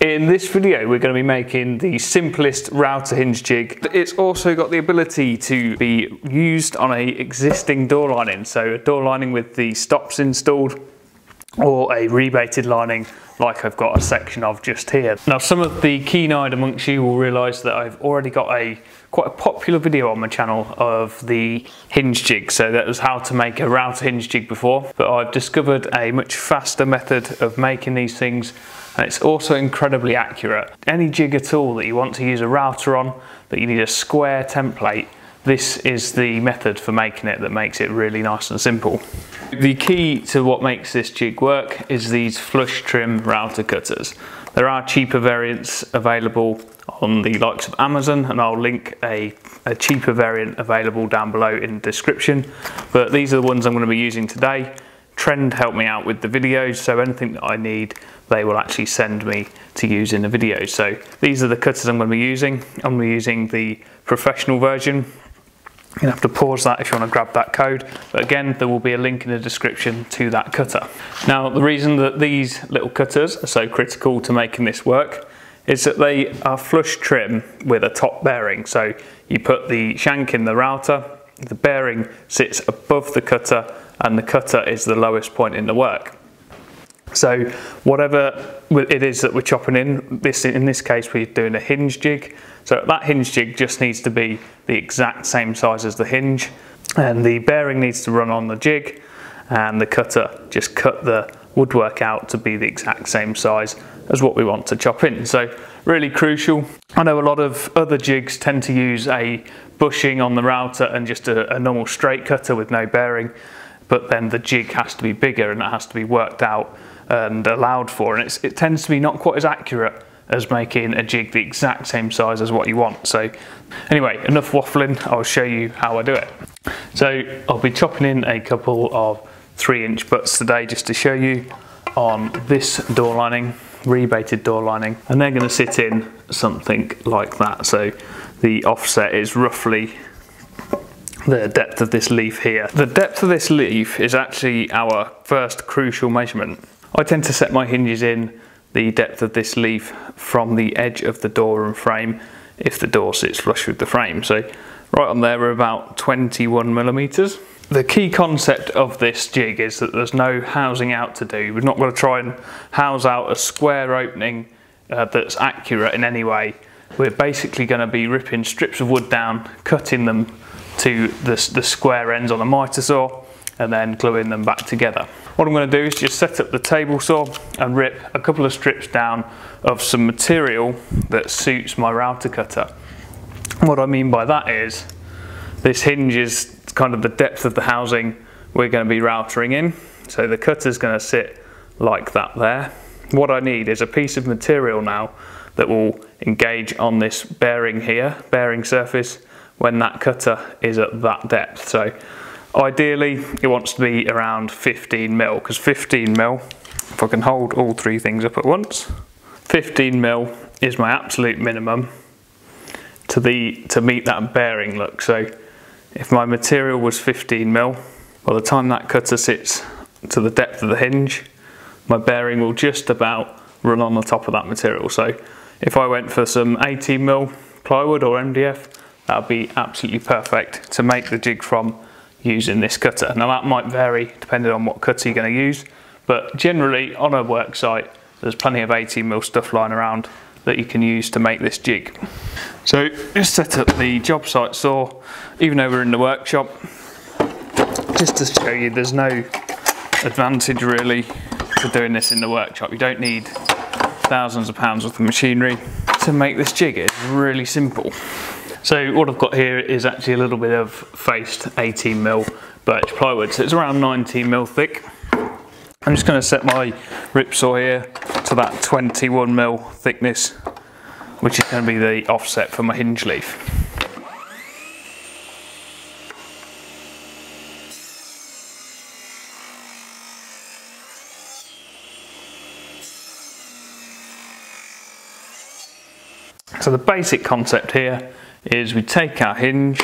In this video we're going to be making the simplest router hinge jig. It's also got the ability to be used on a existing door lining, so a door lining with the stops installed or a rebated lining like I've got a section of just here. Now some of the keen-eyed amongst you will realise that I've already got quite a popular video on my channel of the hinge jig, so that was how to make a router hinge jig before, but I've discovered a much faster method of making these things, and it's also incredibly accurate. Any jig at all that you want to use a router on, that you need a square template, this is the method for making it that makes it really nice and simple. The key to what makes this jig work is these flush trim router cutters. There are cheaper variants available on the likes of Amazon, and I'll link a cheaper variant available down below in the description, but these are the ones I'm going to be using today. Trend helped me out with the videos, so anything that I need they will actually send me to use in the videos. So these are the cutters I'm going to be using. I'm going to be using the professional version. You're going to have to pause that if you want to grab that code, but again there will be a link in the description to that cutter. Now the reason that these little cutters are so critical to making this work is that they are flush trim with a top bearing. So you put the shank in the router, the bearing sits above the cutter, and the cutter is the lowest point in the work. So whatever it is that we're chopping in this case we're doing a hinge jig, so that hinge jig just needs to be the exact same size as the hinge, and the bearing needs to run on the jig, and the cutter just cut the woodwork out to be the exact same size as what we want to chop in. So really crucial. I know a lot of other jigs tend to use a bushing on the router and just a normal straight cutter with no bearing, but then the jig has to be bigger and it has to be worked out and allowed for, and it tends to be not quite as accurate as making a jig the exact same size as what you want. So anyway, enough waffling, I'll show you how I do it. So I'll be chopping in a couple of 3-inch butts today just to show you on this door lining, rebated door lining, and they're going to sit in something like that. So the offset is roughly the depth of this leaf here. The depth of this leaf is actually our first crucial measurement. I tend to set my hinges in the depth of this leaf from the edge of the door and frame if the door sits flush with the frame. So right on there we're about 21 millimeters. The key concept of this jig is that there's no housing out to do. We're not going to try and house out a square opening that's accurate in any way. We're basically going to be ripping strips of wood down, cutting them to the square ends on a miter saw, and then gluing them back together. What I'm going to do is just set up the table saw and rip a couple of strips down of some material that suits my router cutter. What I mean by that is this hinge is kind of the depth of the housing we're going to be routering in, so the cutter's going to sit like that there. What I need is a piece of material now that will engage on this bearing here, bearing surface, when that cutter is at that depth. So ideally it wants to be around 15 mil, because 15 mil, if I can hold all three things up at once, 15 mil is my absolute minimum to meet that bearing look. So if my material was 15 mil, by the time that cutter sits to the depth of the hinge, my bearing will just about run on the top of that material. So if I went for some 18 mil plywood or MDF, that would be absolutely perfect to make the jig from using this cutter. Now that might vary depending on what cutter you're going to use, but generally on a work site there's plenty of 18 mil stuff lying around that you can use to make this jig. So just set up the job site saw, even though we're in the workshop, just to show you there's no advantage really to doing this in the workshop. You don't need thousands of pounds worth of machinery to make this jig. It's really simple. So what I've got here is actually a little bit of faced 18 mil birch plywood, so it's around 19 mil thick. I'm just going to set my rip saw here to that 21 mil thickness, which is going to be the offset for my hinge leaf. So the basic concept here is we take our hinge,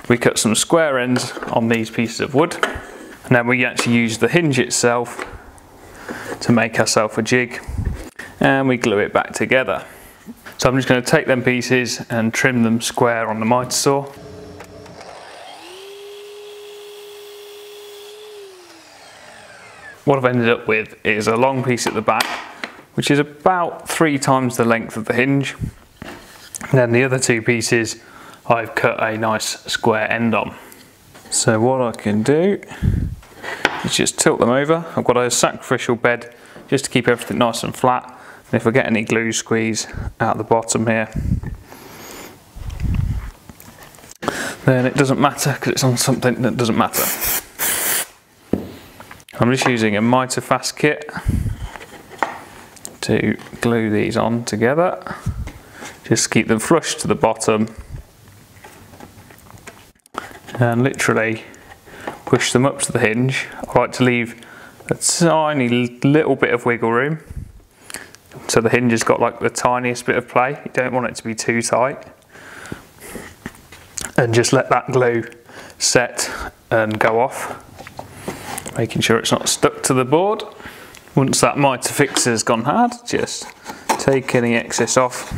we cut some square ends on these pieces of wood, and then we actually use the hinge itself to make ourselves a jig, and we glue it back together. So I'm just going to take them pieces and trim them square on the miter saw. What I've ended up with is a long piece at the back, which is about 3 times the length of the hinge. And then the other 2 pieces I've cut a nice square end on. So what I can do is just tilt them over. I've got a sacrificial bed just to keep everything nice and flat. And if I get any glue squeeze out the bottom here, then it doesn't matter because it's on something that doesn't matter. I'm just using a mitre fast kit to glue these on together. Just keep them flush to the bottom and literally push them up to the hinge. I like to leave a tiny little bit of wiggle room so the hinge has got like the tiniest bit of play. You don't want it to be too tight, and just let that glue set and go off, making sure it's not stuck to the board. Once that mitre fixer's gone hard, just take any excess off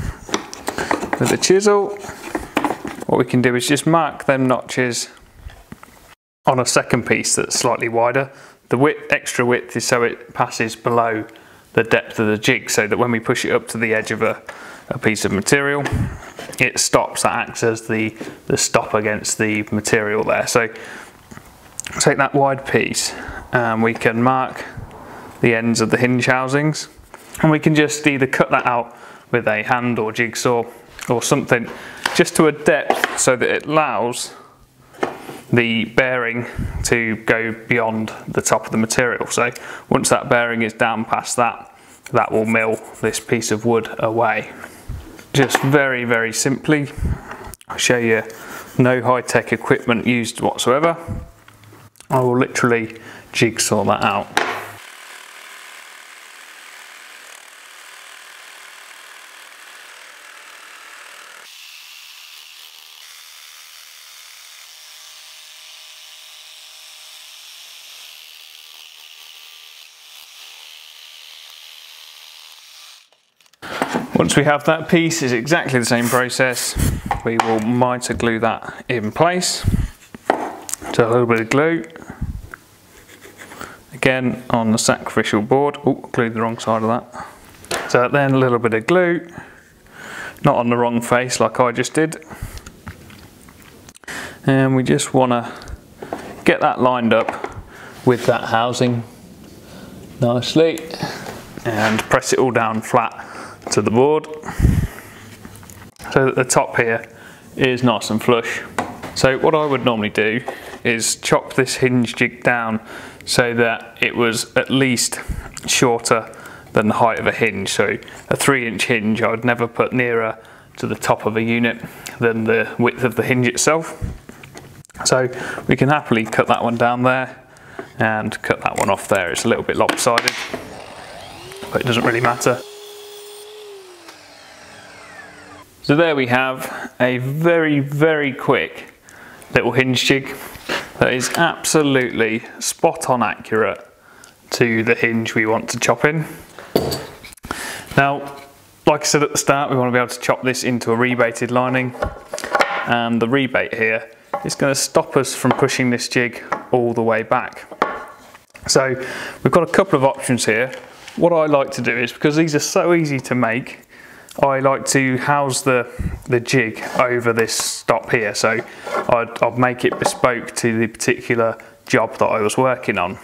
with a chisel. What we can do is just mark them notches on a second piece that's slightly wider. The extra width is so it passes below the depth of the jig, so that when we push it up to the edge of a piece of material, it stops. That acts as the stop against the material there. So take that wide piece and we can mark the ends of the hinge housings, and we can just either cut that out with a hand or jigsaw or something just to a depth so that it allows the bearing to go beyond the top of the material. So once that bearing is down past that, that will mill this piece of wood away. Just very, very simply, I'll show you, no high-tech equipment used whatsoever. I will literally jigsaw that out. Once we have that piece, it's exactly the same process. We will mitre glue that in place. So a little bit of glue. Again on the sacrificial board. Oh, glued the wrong side of that. So then a little bit of glue. Not on the wrong face like I just did. And we just want to get that lined up with that housing nicely and press it all down flat to the board so that the top here is nice and flush. So what I would normally do is chop this hinge jig down so that it was at least shorter than the height of a hinge. So a 3-inch hinge I would never put nearer to the top of a unit than the width of the hinge itself. So we can happily cut that one down there and cut that one off there. It's a little bit lopsided, but it doesn't really matter. So there we have a very, very quick little hinge jig that is absolutely spot on accurate to the hinge we want to chop in. Now, like I said at the start, we want to be able to chop this into a rebated lining, and the rebate here is going to stop us from pushing this jig all the way back. So we've got a couple of options here. What I like to do is, because these are so easy to make, I like to house the jig over this stop here. So I'd make it bespoke to the particular job that I was working on.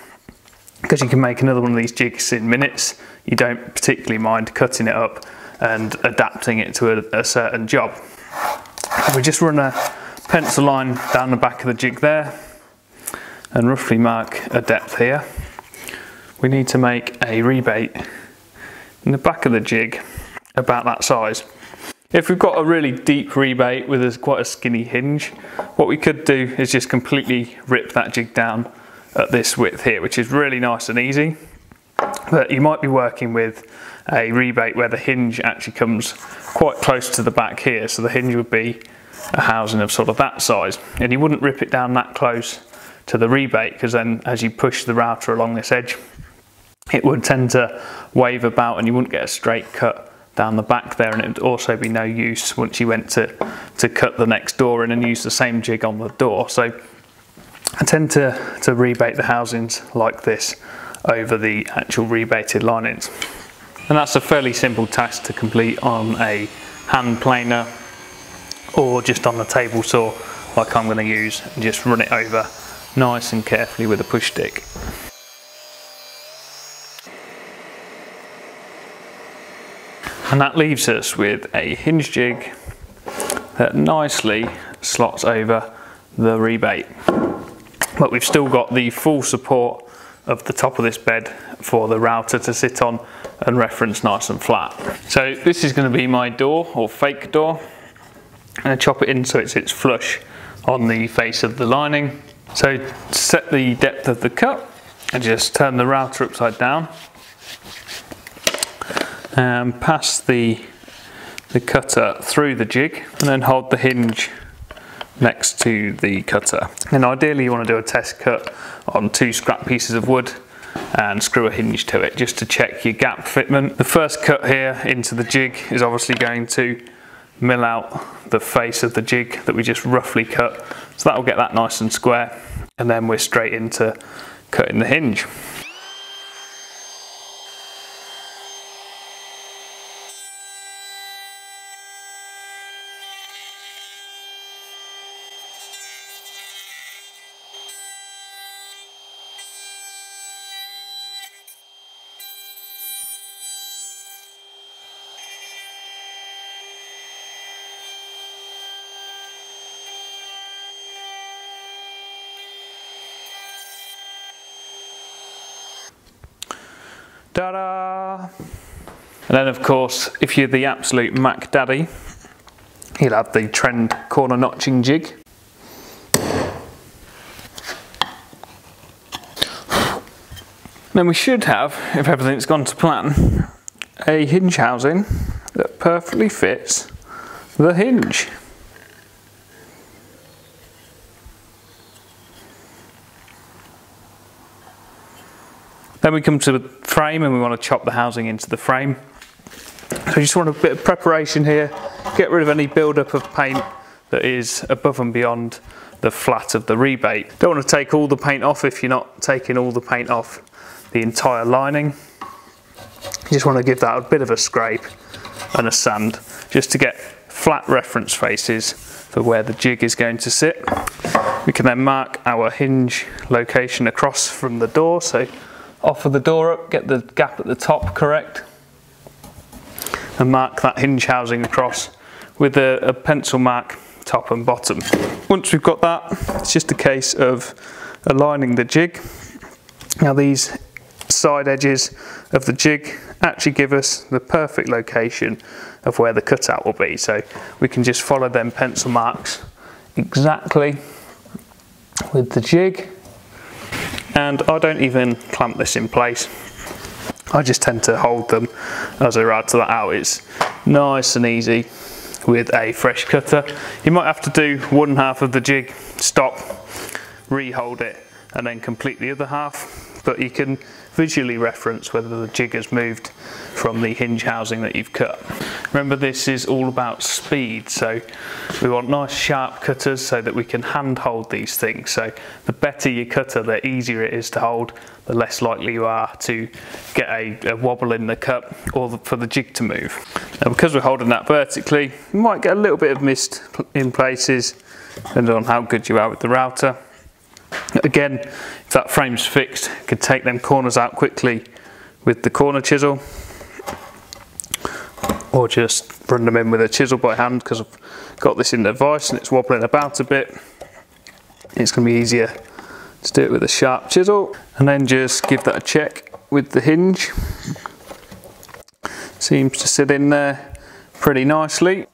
Because you can make another one of these jigs in minutes, you don't particularly mind cutting it up and adapting it to a certain job. We just run a pencil line down the back of the jig there and roughly mark a depth here. We need to make a rebate in the back of the jig about that size. If we've got a really deep rebate with quite a skinny hinge, what we could do is just completely rip that jig down at this width here, which is really nice and easy. But you might be working with a rebate where the hinge actually comes quite close to the back here, so the hinge would be a housing of sort of that size, and you wouldn't rip it down that close to the rebate, because then as you push the router along this edge, it would tend to wave about and you wouldn't get a straight cut down the back there, and it would also be no use once you went to cut the next door in and use the same jig on the door. So I tend to rebate the housings like this over the actual rebated linings. And that's a fairly simple task to complete on a hand planer or just on a table saw like I'm going to use, and just run it over nice and carefully with a push stick. And that leaves us with a hinge jig that nicely slots over the rebate. But we've still got the full support of the top of this bed for the router to sit on and reference nice and flat. So this is going to be my door, or fake door. I'm going to chop it in so it sits flush on the face of the lining. So to set the depth of the cut, I just turn the router upside down and pass the cutter through the jig, and then hold the hinge next to the cutter. And ideally you want to do a test cut on 2 scrap pieces of wood and screw a hinge to it just to check your gap fitment. The first cut here into the jig is obviously going to mill out the face of the jig that we just roughly cut, so that'll get that nice and square, and then we're straight into cutting the hinge. Ta-da! And then of course, if you're the absolute Mac daddy, you'll have the trend corner notching jig. Then we should have, if everything's gone to plan, a hinge housing that perfectly fits the hinge. Then we come to the frame and we want to chop the housing into the frame. So you just want a bit of preparation here, get rid of any build-up of paint that is above and beyond the flat of the rebate. Don't want to take all the paint off if you're not taking all the paint off the entire lining. You just want to give that a bit of a scrape and a sand just to get flat reference faces for where the jig is going to sit. We can then mark our hinge location across from the door, so offer the door up, get the gap at the top correct, and mark that hinge housing across with a pencil mark top and bottom. Once we've got that, it's just a case of aligning the jig. Now these side edges of the jig actually give us the perfect location of where the cutout will be, so we can just follow them pencil marks exactly with the jig. And I don't even clamp this in place, I just tend to hold them as I router that out. It's nice and easy with a fresh cutter. You might have to do one half of the jig, stop, re-hold it, and then complete the other half, but you can visually reference whether the jig has moved from the hinge housing that you've cut. Remember, this is all about speed, so we want nice sharp cutters so that we can hand hold these things. So the better your cutter, the easier it is to hold, the less likely you are to get a wobble in the cut or for the jig to move. Now because we're holding that vertically, you might get a little bit of mist in places depending on how good you are with the router. Again, if that frame's fixed, you can take them corners out quickly with the corner chisel, or just run them in with a chisel by hand, because I've got this in the vise and it's wobbling about a bit. It's going to be easier to do it with a sharp chisel, and then just give that a check with the hinge. Seems to sit in there pretty nicely.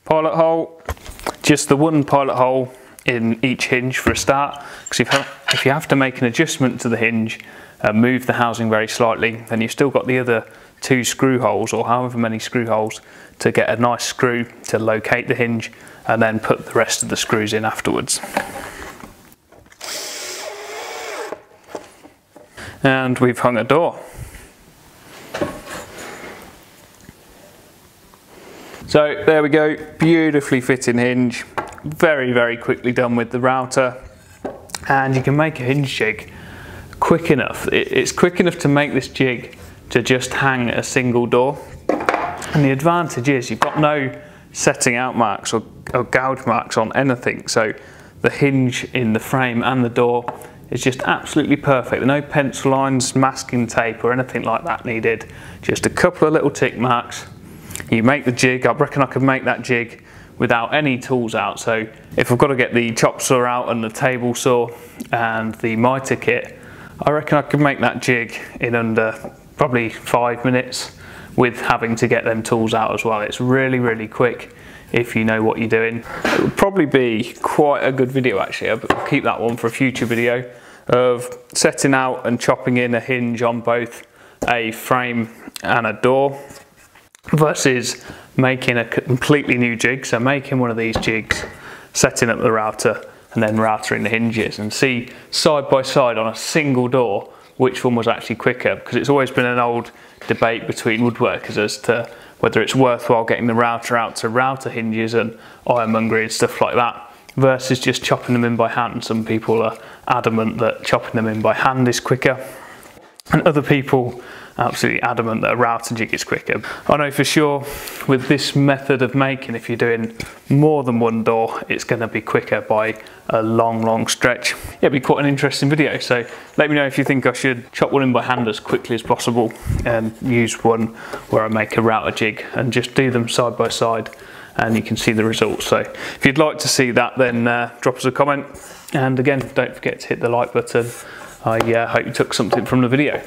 Pilot hole, just the one pilot hole in each hinge for a start, because if you have to make an adjustment to the hinge and move the housing very slightly, then you've still got the other 2 screw holes, or however many screw holes, to get a nice screw to locate the hinge and then put the rest of the screws in afterwards. and we've hung a door. So there we go, beautifully fitting hinge, very quickly done with the router, and you can make a hinge jig quick enough. It's quick enough to make this jig to just hang a single door, and the advantage is you've got no setting out marks or gouge marks on anything, so the hinge in the frame and the door is just absolutely perfect. No pencil lines, masking tape or anything like that needed, just a couple of little tick marks. You make the jig. I reckon I could make that jig without any tools out. So if I've got to get the chop saw out and the table saw and the mitre kit, I reckon I could make that jig in under probably 5 minutes with having to get them tools out as well. It's really quick if you know what you're doing. It would probably be quite a good video actually. I'll keep that one for a future video of setting out and chopping in a hinge on both a frame and a door versus making a completely new jig. So making one of these jigs, setting up the router and then routering the hinges, and see side by side on a single door which one was actually quicker, because it's always been an old debate between woodworkers as to whether it's worthwhile getting the router out to router hinges and ironmongery and stuff like that versus just chopping them in by hand. Some people are adamant that chopping them in by hand is quicker, and other people absolutely adamant that a router jig is quicker. I know for sure with this method of making, if you're doing more than one door, it's going to be quicker by a long stretch. Yeah, it'd be quite an interesting video, so let me know if you think I should chop one in by hand as quickly as possible and use one where I make a router jig and just do them side by side and you can see the results. So if you'd like to see that, then drop us a comment, and again, don't forget to hit the like button. I hope you took something from the video.